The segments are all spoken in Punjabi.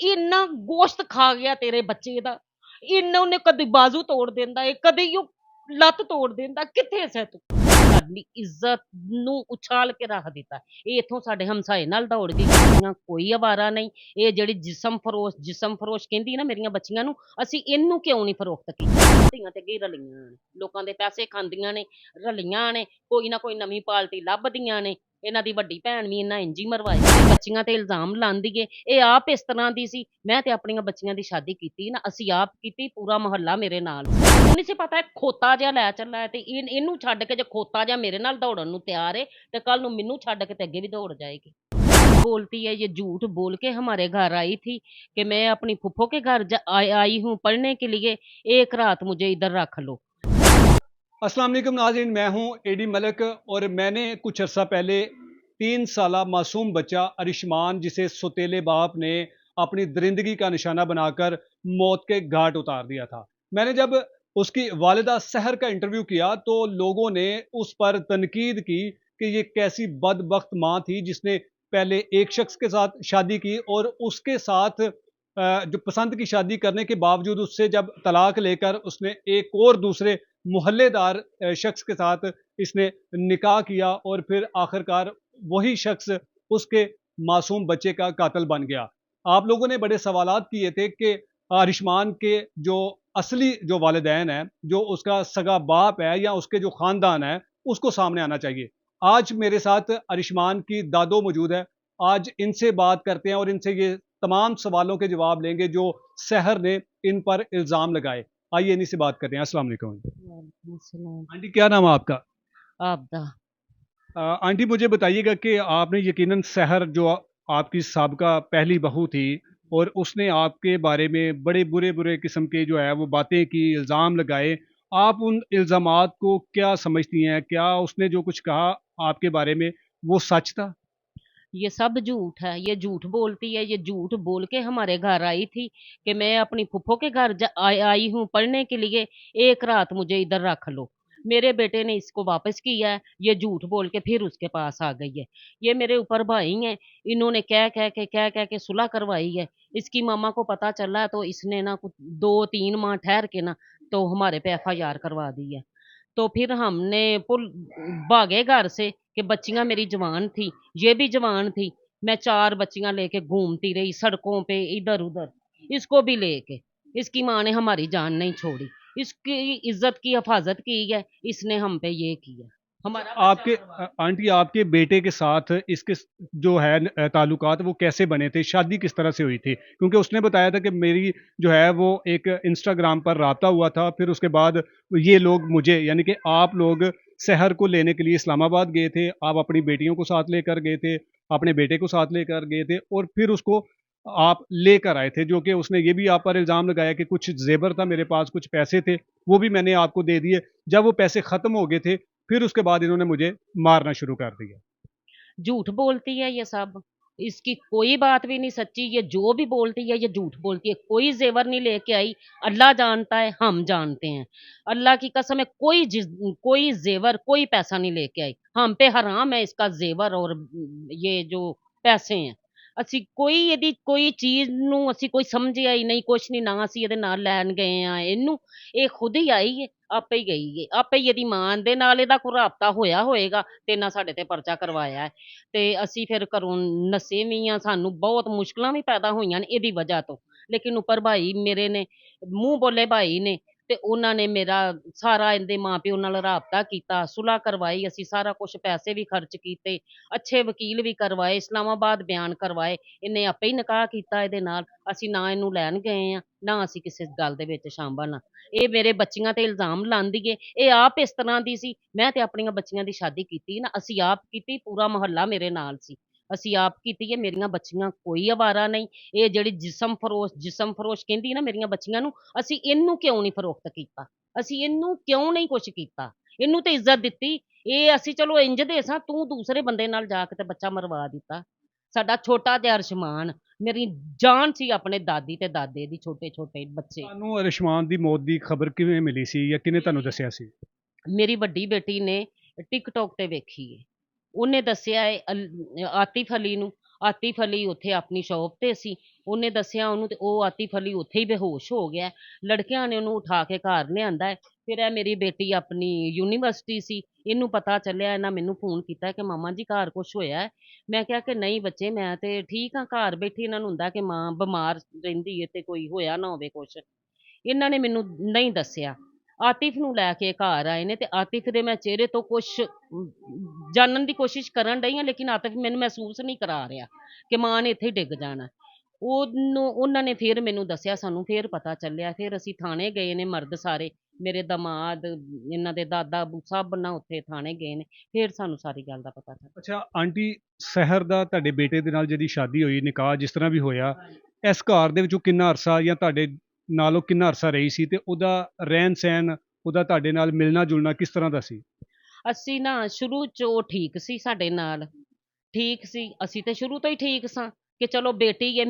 ਇੰਨਾ ਗੋਸ਼ਤ ਖਾ ਗਿਆ ਤੇਰੇ ਬੱਚੇ ਦਾ, ਇੰਨਾ ਉਹਨੇ ਕਦੀ ਬਾਜ਼ੂ ਤੋੜ ਦਿੰਦਾ ਏ, ਕਦੀ ਉਹ ਲੱਤ ਤੋੜ ਦਿੰਦਾ, ਕਿੱਥੇ ਸੈਂ ਤੂੰ? ਸਾਡੀ ਇੱਜ਼ਤ ਨੂੰ ਉਛਾਲ ਕੇ ਰੱਖ ਦਿੱਤਾ। ਇਹ ਇੱਥੋਂ ਸਾਡੇ ਹਮਸਾਏ ਨਾਲ ਦੌੜ ਗਈ, ਕੁੜੀਆਂ ਕੋਈ ਅਵਾਰਾ ਨਹੀਂ। ਇਹ ਜਿਹੜੀ ਜਿਸਮ ਫਰੋਸ਼ ਕਹਿੰਦੀ ਨਾ ਮੇਰੀਆਂ ਬੱਚੀਆਂ ਨੂੰ, ਅਸੀਂ ਇਹਨੂੰ ਕਿਉਂ ਨਹੀਂ ਫਰੋਖਤ ਕੀਤਾ? ਧੀਆਂ ਤੇ ਅੱਗੇ ਰਲੀਆਂ ਨੇ, ਲੋਕਾਂ ਦੇ ਪੈਸੇ ਖਾਂਦੀਆਂ ਨੇ, ਰਲੀਆਂ ਨੇ, ਕੋਈ ਨਾ ਕੋਈ ਨਵੀਂ ਪਾਲਟੀ ਲੱਭਦੀਆਂ ਨੇ। ਇਹਨਾਂ ਦੀ ਵੱਡੀ ਭੈਣ ਵੀ ਇਹਨਾਂ ਇੰਝ ਹੀ ਮਰਵਾਈ, ਬੱਚੀਆਂ ਤੇ ਇਲਜ਼ਾਮ ਲਾਉਂਦੀ ਏ। ਇਹ ਆਪ ਇਸ ਤਰ੍ਹਾਂ ਦੀ ਸੀ। ਮੈਂ ਤੇ ਆਪਣੀਆਂ ਬੱਚੀਆਂ ਦੀ ਸ਼ਾਦੀ ਕੀਤੀ ਨਾ, ਅਸੀਂ ਆਪ ਕੀਤੀ, ਪੂਰਾ ਮੁਹੱਲਾ ਮੇਰੇ ਨਾਲ ਸੀ। ਮੈਨੂੰ ਨਹੀਂ ਸੀ ਪਤਾ ਇਹ ਖੋਤਾ ਜਿਹਾ ਲੈ ਚੱਲਾ ਹੈ ਤੇ ਇਹਨੂੰ ਛੱਡ ਕੇ ਜੇ ਖੋਤਾ ਜਿਹਾ ਮੇਰੇ ਨਾਲ ਦੌੜਨ ਨੂੰ ਤਿਆਰ ਹੈ ਤੇ ਕੱਲ ਨੂੰ ਮੈਨੂੰ ਛੱਡ ਕੇ ਤੇ ਅੱਗੇ ਵੀ ਦੌੜ जाएगी। बोलती है ये झूठ बोल के हमारे घर आई थी कि मैं अपनी फूफो के घर आई हूँ पढ़ने के लिए, एक रात मुझे इधर रख लो। अस्सलाम वालेकुम नाज़रीन, मैं हूं एडी मलिक और मैंने कुछ अर्सा पहले 3 साला मासूम बच्चा अरिशमान, जिसे सौतेले बाप ने अपनी दरिंदगी का निशाना बनाकर मौत के घाट उतार दिया था। मैंने जब उसकी वालिदा सहर का इंटरव्यू किया तो लोगों ने उस पर तनकीद की कि ये कैसी बदबख्त माँ थी जिसने पहले एक शख्स के साथ शादी की और उसके साथ जो पसंद की शादी करने के बावजूद उससे जब तलाक लेकर उसने एक और दूसरे मोहल्लेदार शख्स के साथ इसने निकाह किया और फिर आखिरकार वही शख्स उसके मासूम बच्चे का कातिल बन गया। आप लोगों ने बड़े सवालात किए थे कि अरिशमान के जो असली जो वालिदैन है, जो उसका सगा बाप है या उसके जो ख़ानदान है, उसको सामने आना चाहिए। आज मेरे साथ अरिशमान की दादो मौजूद है। आज इनसे बात करते हैं और इनसे ये तमाम सवालों के जवाब लेंगे जो सहर ने इन पर इल्ज़ाम लगाए। आइए इन्हीं से बात करते हैं। अस्सलाम वालेकुम। वालेकुम सलाम। आंटी, क्या नाम है आपका? आपदा। आंटी, मुझे बताइएगा कि आपने यकीनन सहर जो आपकी साबका पहली बहू थी और उसने आपके बारे में बड़े बुरे बुरे किस्म के जो है वो बातें की, इल्ज़ाम लगाए। आप उन इल्ज़ामात को क्या समझती हैं? क्या उसने जो कुछ कहा आपके बारे में वो सच था? ये सब झूठ है, ये झूठ बोलती है, ये झूठ बोल के हमारे घर आई थी कि मैं अपनी फूफो के घर आई हूँ पढ़ने के लिए, एक रात मुझे इधर रख लो। मेरे बेटे ने इसको वापस किया है, ये झूठ बोल के फिर उसके पास आ गई है। ये मेरे ऊपर भाई हैं, इन्होंने कह के सुलह करवाई है। इसकी मामा को पता चला है तो इसने ना कुछ 2-3 माह ठहर के ना तो हमारे पे एफआईआर करवा दी है। तो फिर हमने पुल भागे घर से कि बच्चियां मेरी जवान थी, ये भी जवान थी। मैं 4 बच्चियां लेके घूमती रही सड़कों पे इधर-उधर, इसको भी लेके। इसकी माँ ने हमारी जान नहीं छोड़ी। इसकी इज़्ज़त की हिफाज़त की है, इसने हम पे ये किया। हमारा बच्चा आपके बर्बाद। आंटी, आपके बेटे के साथ इसके जो है ताल्लुकात वो कैसे बने थे? शादी किस तरह से हुई थी? क्योंकि उसने बताया था कि मेरी जो है वो एक इंस्टाग्राम पर राब्ता हुआ था, फिर उसके बाद ये लोग मुझे, यानी कि आप लोग शहर को लेने के लिए इस्लामाबाद गए थे, आप अपनी बेटियों को साथ लेकर गए थे, अपने बेटे को साथ लेकर गए थे और फिर उसको आप लेकर आए थे, जो कि उसने ये भी आप पर इल्ज़ाम लगाया कि कुछ ज़ेवर था मेरे पास, कुछ पैसे थे, वो भी मैंने आपको दे दिए। जब वो पैसे ख़त्म हो गए थे, फिर उसके बाद इन्होंने मुझे मारना शुरू कर दिया। झूठ बोलती है ये सब। इसकी कोई बात भी नहीं सच्ची, ये जो भी बोलती है ये झूठ बोलती है। कोई ज़ेवर नहीं लेके आई, अल्लाह जानता है, हम जानते हैं। अल्लाह की कसम है, कोई ज़ेवर, कोई पैसा नहीं लेके आई। हम पे हराम है इसका ज़ेवर और ये जो पैसे हैं। ਅਸੀਂ ਕੋਈ ਇਹਦੀ ਕੋਈ ਚੀਜ਼ ਨੂੰ ਅਸੀਂ ਕੋਈ ਸਮਝਿਆ ਹੀ ਨਹੀਂ, ਕੁਛ ਨਹੀਂ, ਨਾ ਅਸੀਂ ਇਹਦੇ ਨਾਲ ਲੈਣ ਗਏ ਆ ਇਹਨੂੰ। ਇਹ ਖੁਦ ਹੀ ਆਈ ਹੈ, ਆਪੇ ਹੀ ਗਈ ਹੈ, ਆਪੇ ਹੀ ਇਹਦੀ ਮਾਂ ਦੇ ਨਾਲ ਇਹਦਾ ਕੋਈ ਰਾਬਤਾ ਹੋਇਆ ਹੋਏਗਾ ਤੇ ਇਹਨਾਂ ਸਾਡੇ ਤੇ ਪਰਚਾ ਕਰਵਾਇਆ ਹੈ। ਤੇ ਅਸੀਂ ਫਿਰ ਘਰੋਂ ਨੱਸੇ ਵੀ ਆ, ਸਾਨੂੰ ਬਹੁਤ ਮੁਸ਼ਕਲਾਂ ਵੀ ਪੈਦਾ ਹੋਈਆਂ ਨੇ ਇਹਦੀ ਵਜ੍ਹਾ ਤੋਂ। ਲੇਕਿਨ ਉੱਪਰ ਭਾਈ ਮੇਰੇ ਨੇ, ਮੂੰਹ ਬੋਲੇ ਭਾਈ ਨੇ, ਤੇ ਉਹਨਾਂ ਨੇ ਮੇਰਾ ਸਾਰਾ ਇਹਦੇ ਮਾਂ ਪਿਓ ਨਾਲ ਰਾਬਤਾ ਕੀਤਾ, ਸੁਲ੍ਹਾ ਕਰਵਾਈ, ਅਸੀਂ ਸਾਰਾ ਕੁਛ ਪੈਸੇ ਵੀ ਖਰਚ ਕੀਤੇ, ਅੱਛੇ ਵਕੀਲ ਵੀ ਕਰਵਾਏ, ਇਸਲਾਮਾਬਾਦ ਬਿਆਨ ਕਰਵਾਏ। ਇਹਨੇ ਆਪੇ ਹੀ ਨਿਕਾਹ ਕੀਤਾ ਇਹਦੇ ਨਾਲ। ਅਸੀਂ ਨਾ ਇਹਨੂੰ ਲੈਣ ਗਏ ਆ, ਨਾ ਅਸੀਂ ਕਿਸੇ ਗੱਲ ਦੇ ਵਿੱਚ ਸ਼ਾਮਲ ਆ। ਇਹ ਮੇਰੇ ਬੱਚੀਆਂ ਤੇ ਇਲਜ਼ਾਮ ਲਾਉਂਦੀ ਏ, ਇਹ ਆਪ ਇਸ ਤਰ੍ਹਾਂ ਦੀ ਸੀ। ਮੈਂ ਤੇ ਆਪਣੀਆਂ ਬੱਚੀਆਂ ਦੀ ਸ਼ਾਦੀ ਕੀਤੀ ਨਾ, ਅਸੀਂ ਆਪ ਕੀਤੀ, ਪੂਰਾ ਮੁਹੱਲਾ ਮੇਰੇ ਨਾਲ ਸੀ। ਅਸੀਂ ਆਪ ਕੀਤੀ ਏ, ਮੇਰੀਆਂ ਬੱਚੀਆਂ ਕੋਈ ਅਵਾਰਾ ਨਹੀਂ। ਇਹ ਜਿਹੜੀ ਜਿਸਮ ਫਰੋਸ਼ ਕਹਿੰਦੀ ਨਾ ਮੇਰੀਆਂ ਬੱਚੀਆਂ ਨੂੰ, ਅਸੀਂ ਇਹਨੂੰ ਕਿਉਂ ਨਹੀਂ ਫਰੋਖਤ ਕੀਤਾ? ਅਸੀਂ ਇਹਨੂੰ ਕਿਉਂ ਨਹੀਂ ਕੁਛ ਕੀਤਾ? ਇਹਨੂੰ ਤੇ ਇੱਜ਼ਤ ਦਿੱਤੀ। ਇਹ ਅਸੀਂ ਚਲੋ ਇੰਝ ਦੇ ਸਾਂ, ਤੂੰ ਦੂਸਰੇ ਬੰਦੇ ਨਾਲ ਜਾ ਕੇ ਤੇ ਬੱਚਾ ਮਰਵਾ ਦਿੱਤਾ। ਸਾਡਾ ਛੋਟਾ ਜਿਹਾ ਅਰਸ਼ਮਾਨ, ਮੇਰੀ ਜਾਨ ਸੀ ਆਪਣੇ ਦਾਦੀ ਤੇ ਦਾਦੇ ਦੀ, ਛੋਟੇ-ਛੋਟੇ ਬੱਚੇ। ਤੁਹਾਨੂੰ ਅਰਿਸ਼ਮਾਨ ਦੀ ਮੌਤ ਦੀ ਖਬਰ ਕਿਵੇਂ ਮਿਲੀ ਸੀ ਜਾਂ ਕਿਹਨੇ ਤੁਹਾਨੂੰ ਦੱਸਿਆ ਸੀ? ਮੇਰੀ ਵੱਡੀ ਬੇਟੀ ਨੇ ਟਿਕਟੋਕ ਤੇ ਵੇਖੀ ਏ। ਉਹਨੇ ਦੱਸਿਆ ਏ ਆਤਿਫ ਅਲੀ ਨੂੰ। ਆਤਿਫ ਅਲੀ ਉੱਥੇ ਆਪਣੀ ਸ਼ੌਪ ਤੇ ਸੀ। ਉਹਨੇ ਦੱਸਿਆ ਉਹਨੂੰ ਤੇ ਉਹ ਆਤਿਫ ਅਲੀ ਉੱਥੇ ਹੀ ਬੇਹੋਸ਼ ਹੋ ਗਿਆ। ਲੜਕਿਆਂ ਨੇ ਉਹਨੂੰ ਉਠਾ ਕੇ ਘਰ ਲਿਆਂਦਾ ਹੈ। ਫਿਰ ਇਹ ਮੇਰੀ ਬੇਟੀ ਆਪਣੀ ਯੂਨੀਵਰਸਿਟੀ ਸੀ, ਇਹਨੂੰ ਪਤਾ ਚੱਲਿਆ, ਇਹਨਾਂ ਮੈਨੂੰ ਫੋਨ ਕੀਤਾ ਕਿ ਮਾਮਾ ਜੀ ਘਰ ਕੁਛ ਹੋਇਆ ਹੈ। ਮੈਂ ਕਿਹਾ ਕਿ ਨਹੀਂ ਬੱਚੇ, ਮੈਂ ਤੇ ਠੀਕ ਹਾਂ, ਘਰ ਬੈਠੀ। ਇਹਨਾਂ ਨੂੰ ਹੁੰਦਾ ਕਿ ਮਾਂ ਬਿਮਾਰ ਰਹਿੰਦੀ ਹੈ ਤੇ ਕੋਈ ਹੋਇਆ ਨਾ ਹੋਵੇ ਕੁਛ। ਇਹਨਾਂ ਨੇ ਮੈਨੂੰ ਨਹੀਂ ਦੱਸਿਆ। ਆਤਿਫ ਨੂੰ ਲੈ ਕੇ ਘਰ ਆਏ ਨੇ ਤੇ ਆਤਿਫ ਦੇ ਮੈਂ ਚਿਹਰੇ ਤੋਂ ਕੁਛ ਜਾਣਨ ਦੀ ਕੋਸ਼ਿਸ਼ ਕਰਨ ਡਈ ਹਾਂ, ਲੇਕਿਨ ਆਤਿਫ ਮੈਨੂੰ ਮਹਿਸੂਸ ਨਹੀਂ ਕਰਾ ਰਿਹਾ ਕਿ ਮਾਂ ਨੇ ਇੱਥੇ ਹੀ ਡਿੱਗ ਜਾਣਾ। ਉਹਨਾਂ ਨੇ ਫਿਰ ਮੈਨੂੰ ਦੱਸਿਆ, ਸਾਨੂੰ ਫਿਰ ਪਤਾ ਚੱਲਿਆ। ਫਿਰ ਅਸੀਂ ਥਾਣੇ ਗਏ ਨੇ, ਮਰਦ ਸਾਰੇ, ਮੇਰੇ ਦਮਾਦ, ਇਹਨਾਂ ਦੇ ਦਾਦਾ ਸਭ ਨਾ ਉੱਥੇ ਥਾਣੇ ਗਏ ਨੇ। ਫਿਰ ਸਾਨੂੰ ਸਾਰੀ ਗੱਲ ਦਾ ਪਤਾ ਚੱਲਿਆ। ਅੱਛਾ ਆਂਟੀ, ਸਹਿਰ ਦਾ ਤੁਹਾਡੇ ਬੇਟੇ ਦੇ ਨਾਲ ਜਿਹਦੀ ਸ਼ਾਦੀ ਹੋਈ, ਨਿਕਾਹ ਜਿਸ ਤਰ੍ਹਾਂ ਵੀ ਹੋਇਆ, ਇਸ ਘਰ ਦੇ ਵਿੱਚੋਂ ਕਿੰਨਾ ਅਰਸਾ ਜਾਂ ਤੁਹਾਡੇ ਨਾਲੋਂ ਕਿੰਨਾ ਅਰਸਾ ਰਹੀ ਸੀ, ਤੇ ਉਹਦਾ ਰਹਿਣ ਸਹਿਣ, ਉਹਦਾ ਤੁਹਾਡੇ ਨਾਲ ਮਿਲਣਾ ਜੁਲਣਾ ਕਿਸ ਤਰ੍ਹਾਂ ਦਾ ਸੀ? ਅਸੀਂ ਨਾ ਸ਼ੁਰੂ 'ਚ ਉਹ ਠੀਕ ਸੀ ਸਾਡੇ ਨਾਲ, ਠੀਕ ਸੀ। ਅਸੀਂ ਤੇ ਸ਼ੁਰੂ ਤੋਂ ਹੀ ਠੀਕ ਸਾਂ ਕਿ ਚਲੋ ਬੇਟੀ ਹੈ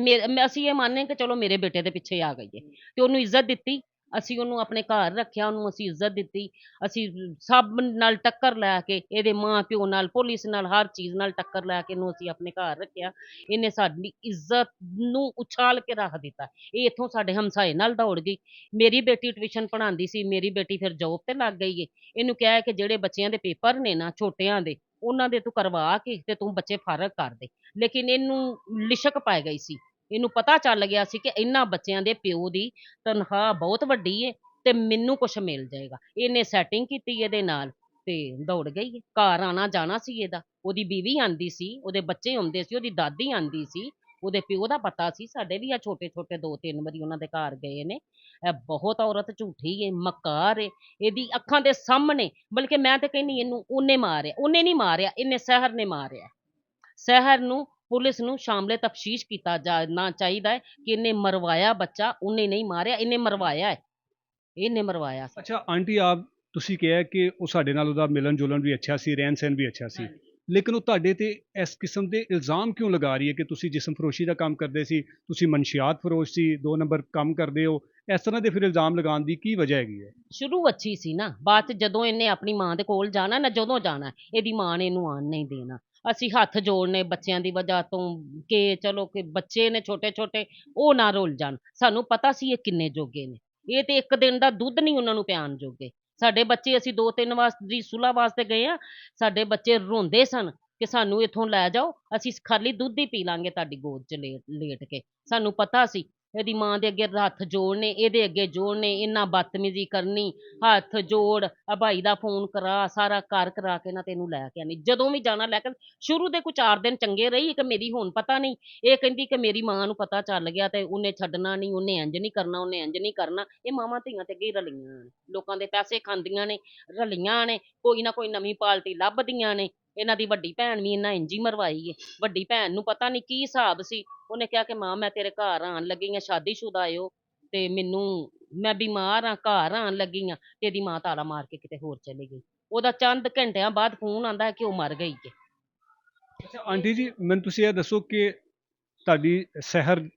ਅਸੀਂ ਇਹ ਮੰਨਦੇ ਕਿ ਚਲੋ ਮੇਰੇ ਬੇਟੇ ਦੇ ਪਿੱਛੇ ਆ ਗਈ ਹੈ ਤੇ ਉਹਨੂੰ ਇੱਜ਼ਤ ਦਿੱਤੀ। ਅਸੀਂ ਉਹਨੂੰ ਆਪਣੇ ਘਰ ਰੱਖਿਆ, ਉਹਨੂੰ ਅਸੀਂ ਇੱਜ਼ਤ ਦਿੱਤੀ। ਅਸੀਂ ਸਭ ਨਾਲ ਟੱਕਰ ਲੈ ਕੇ, ਇਹਦੇ ਮਾਂ ਪਿਓ ਨਾਲ, ਪੁਲਿਸ ਨਾਲ, ਹਰ ਚੀਜ਼ ਨਾਲ ਟੱਕਰ ਲੈ ਕੇ ਇਹਨੂੰ ਅਸੀਂ ਆਪਣੇ ਘਰ ਰੱਖਿਆ। ਇਹਨੇ ਸਾਡੀ ਇੱਜ਼ਤ ਨੂੰ ਉਛਾਲ ਕੇ ਰੱਖ ਦਿੱਤਾ। ਇਹ ਇੱਥੋਂ ਸਾਡੇ ਹਮਸਾਏ ਨਾਲ ਦੌੜ ਗਈ। ਮੇਰੀ ਬੇਟੀ ਟਿਊਸ਼ਨ ਪੜ੍ਹਾਉਂਦੀ ਸੀ, ਮੇਰੀ ਬੇਟੀ ਫਿਰ ਜੋਬ ਤੇ ਲੱਗ ਗਈ ਏ। ਇਹਨੂੰ ਕਿਹਾ ਕਿ ਜਿਹੜੇ ਬੱਚਿਆਂ ਦੇ ਪੇਪਰ ਨੇ ਨਾ ਛੋਟਿਆਂ ਦੇ, ਉਹਨਾਂ ਦੇ ਤੂੰ ਕਰਵਾ ਕੇ ਤੇ ਤੂੰ ਬੱਚੇ ਫਾਰਗ ਕਰ ਦੇ। ਲੇਕਿਨ ਇਹਨੂੰ ਲਿਸ਼ਕ ਪੈ ਗਈ ਸੀ। ਇਹਨੂੰ ਪਤਾ ਚੱਲ ਗਿਆ ਸੀ ਕਿ ਇਹਨਾਂ ਬੱਚਿਆਂ ਦੇ ਪਿਓ ਦੀ ਤਨਖਾਹ ਬਹੁਤ ਵੱਡੀ ਏ ਤੇ ਮੈਨੂੰ ਕੁਛ ਮਿਲ ਜਾਏਗਾ। ਇਹਨੇ ਸੈਟਿੰਗ ਕੀਤੀ ਇਹਦੇ ਨਾਲ ਤੇ ਦੌੜ ਗਈ ਏ। ਘਰ ਆਣਾ ਜਾਣਾ ਸੀ ਇਹਦਾ, ਉਹਦੀ ਬੀਵੀ ਆਂਦੀ ਸੀ, ਉਹਦੇ ਬੱਚੇ ਆਉਂਦੇ ਸੀ, ਉਹਦੀ ਦਾਦੀ ਆਂਦੀ ਸੀ, ਉਹਦੇ ਪਿਓ ਦਾ ਪਤਾ ਸੀ। ਸਾਡੇ ਵੀ ਆ ਛੋਟੇ ਛੋਟੇ 2-3 ਵਾਰੀ ਉਹਨਾਂ ਦੇ ਘਰ ਗਏ ਨੇ। ਇਹ ਬਹੁਤ ਔਰਤ ਝੂਠੀ ਏ, ਮਕਾਰ ਏ। ਇਹਦੀ ਅੱਖਾਂ ਦੇ ਸਾਹਮਣੇ, ਬਲਕਿ ਮੈਂ ਤੇ ਕਹਿੰਦੀ ਇਹਨੂੰ ਉਹਨੇ ਮਾਰਿਆ। ਉਹਨੇ ਨਹੀਂ ਮਾਰਿਆ, ਇਹਨੇ ਸਹਿਰ ਨੇ ਮਾਰਿਆ। ਸਹਿਰ ਨੂੰ, ਪੁਲਿਸ ਨੂੰ ਸ਼ਾਮਲੇ ਤਫਤੀਸ਼ ਕੀਤਾ ਜਾਣਾ ਚਾਹੀਦਾ ਹੈ ਕਿ ਇਹਨੇ ਮਰਵਾਇਆ ਬੱਚਾ, ਉਹਨੇ ਨਹੀਂ ਮਾਰਿਆ, ਇਹਨੇ ਮਰਵਾਇਆ ਹੈ। ਇਹਨੇ ਮਰਵਾਇਆ ਸੀ। ਅੱਛਾ ਆਂਟੀ, ਆਪ ਤੁਸੀਂ ਕਿਹਾ ਕਿ ਉਹ ਸਾਡੇ ਨਾਲ ਉਹਦਾ ਮਿਲਣ ਜੁਲਣ ਵੀ ਅੱਛਾ ਸੀ, ਰਹਿਣ ਸਹਿਣ ਵੀ ਅੱਛਾ ਸੀ, ਲੇਕਿਨ ਉਹ ਤੁਹਾਡੇ ਤੇ ਇਸ ਕਿਸਮ ਦੇ ਇਲਜ਼ਾਮ ਕਿਉਂ ਲਗਾ ਰਹੀ ਹੈ ਕਿ ਤੁਸੀਂ ਜਿਸਮ ਫਰੋਸ਼ੀ ਦਾ ਕੰਮ ਕਰਦੇ ਸੀ, ਤੁਸੀਂ ਮਨਸ਼ਿਆਤ ਫਰੋਸ਼ ਸੀ, 2 ਨੰਬਰ ਕੰਮ ਕਰਦੇ ਹੋ? ਇਸ ਤਰ੍ਹਾਂ ਦੇ ਫਿਰ ਇਲਜ਼ਾਮ ਲਗਾਉਣ ਦੀ ਕੀ ਵਜ੍ਹਾ ਹੈਗੀ ਹੈ? ਸ਼ੁਰੂ ਅੱਛੀ ਸੀ ਨਾ, ਬਾਅਦ 'ਚ ਜਦੋਂ ਇਹਨੇ ਆਪਣੀ ਮਾਂ ਦੇ ਕੋਲ ਜਾਣਾ ਨਾ, ਜਦੋਂ ਜਾਣਾ, ਇਹਦੀ ਮਾਂ ਨੇ ਇਹਨੂੰ ਆਉਣ ਨਹੀਂ ਦੇਣਾ। ਅਸੀਂ ਹੱਥ ਜੋੜਨੇ ਬੱਚਿਆਂ ਦੀ ਵਜ੍ਹਾ ਤੋਂ ਕਿ ਚਲੋ ਕਿ ਬੱਚੇ ਨੇ ਛੋਟੇ ਛੋਟੇ, ਉਹ ਨਾ ਰੁੱਲ ਜਾਣ। ਸਾਨੂੰ ਪਤਾ ਸੀ ਇਹ ਕਿੰਨੇ ਜੋਗੇ ਨੇ। ਇਹ ਤੇ ਇੱਕ ਦਿਨ ਦਾ ਦੁੱਧ ਨਹੀਂ ਉਹਨਾਂ ਨੂੰ ਪਿਆਉਣ ਜੋਗੇ। ਸਾਡੇ ਬੱਚੇ, ਅਸੀਂ 2-3 ਵਾਰ ਦੀ ਸੁਲਾਹ ਵਾਸਤੇ ਗਏ ਆ, ਸਾਡੇ ਬੱਚੇ ਰੋਂਦੇ ਸਨ ਕਿ ਸਾਨੂੰ ਇੱਥੋਂ ਲੈ ਜਾਓ, ਅਸੀਂ ਖਾਲੀ ਦੁੱਧ ਹੀ ਪੀ ਲਾਂਗੇ ਤੁਹਾਡੀ ਗੋਦ 'ਚ ਲੇਟ ਕੇ। ਸਾਨੂੰ ਪਤਾ ਸੀ ਇਹਦੀ ਮਾਂ ਦੇ ਅੱਗੇ ਹੱਥ ਜੋੜਨੇ, ਇਹਦੇ ਅੱਗੇ ਜੋੜਨੇ, ਇਹਨਾਂ ਬਦਤਮੀਜ਼ੀ ਕਰਨੀ, ਹੱਥ ਜੋੜ, ਆ ਭਾਈ ਦਾ ਫੋਨ ਕਰਾ, ਸਾਰਾ ਕਰਾ ਕੇ ਨਾ ਤੈਨੂੰ ਲੈ ਕੇ ਆਣੀ। ਜਦੋਂ ਵੀ ਜਾਣਾ ਲੈ ਕੇ। ਸ਼ੁਰੂ ਦੇ ਕੁ 4 ਦਿਨ ਚੰਗੇ ਰਹੀ ਕਿ ਮੇਰੀ ਹੁਣ ਪਤਾ ਨਹੀਂ, ਇਹ ਕਹਿੰਦੀ ਕਿ ਮੇਰੀ ਮਾਂ ਨੂੰ ਪਤਾ ਚੱਲ ਗਿਆ ਤੇ ਉਹਨੇ ਛੱਡਣਾ ਨਹੀਂ, ਉਹਨੇ ਇੰਜ ਨਹੀਂ ਕਰਨਾ, ਉਹਨੇ ਇੰਜ ਨਹੀਂ ਕਰਨਾ। ਇਹ ਮਾਵਾਂ ਧੀਆਂ ਤੇ ਅੱਗੇ ਹੀ ਰਲੀਆਂ ਨੇ, ਲੋਕਾਂ ਦੇ ਪੈਸੇ ਖਾਂਦੀਆਂ ਨੇ, ਰਲੀਆਂ ਨੇ, ਕੋਈ ਨਾ ਕੋਈ ਨਵੀਂ ਪਾਲਟੀ ਲੱਭਦੀਆਂ ਨੇ। ਇਹਨਾਂ ਦੀ ਵੱਡੀ ਭੈਣ ਵੀ ਇਹਨਾਂ ਇੰਜ ਹੀ ਮਰਵਾਈ ਏ। ਵੱਡੀ ਭੈਣ ਨੂੰ ਪਤਾ ਨਹੀਂ ਕੀ ਹਿਸਾਬ ਸੀ, ਉਹਨੇ ਕਿਹਾ ਕਿ ਮਾਂ ਮੈਂ ਤੇਰੇ ਘਰ ਆਉਣ ਲੱਗੀ ਹਾਂ, ਸ਼ਾਦੀशुदा ਓ ਤੇ ਮੈਨੂੰ, ਮੈਂ ਬਿਮਾਰ ਹਾਂ, ਘਰ ਆਉਣ ਲੱਗੀ ਹਾਂ, ਤੇ ਇਹਦੀ ਮਾਂ ਤਾਲਾ ਮਾਰ ਕੇ ਕਿਤੇ ਹੋਰ ਚਲੀ ਗਈ। ਉਹਦਾ ਚੰਦ ਘੰਟਿਆਂ ਬਾਅਦ ਫੋਨ ਆਂਦਾ ਕਿ ਉਹ ਮਰ ਗਈ ਏ। ਅੱਛਾ ਆਂਟੀ ਜੀ, ਮੈਨੂੰ ਤੁਸੀਂ ਇਹ ਦੱਸੋ ਕਿ ਤੁਹਾਡੀ ਸਹਿਰ,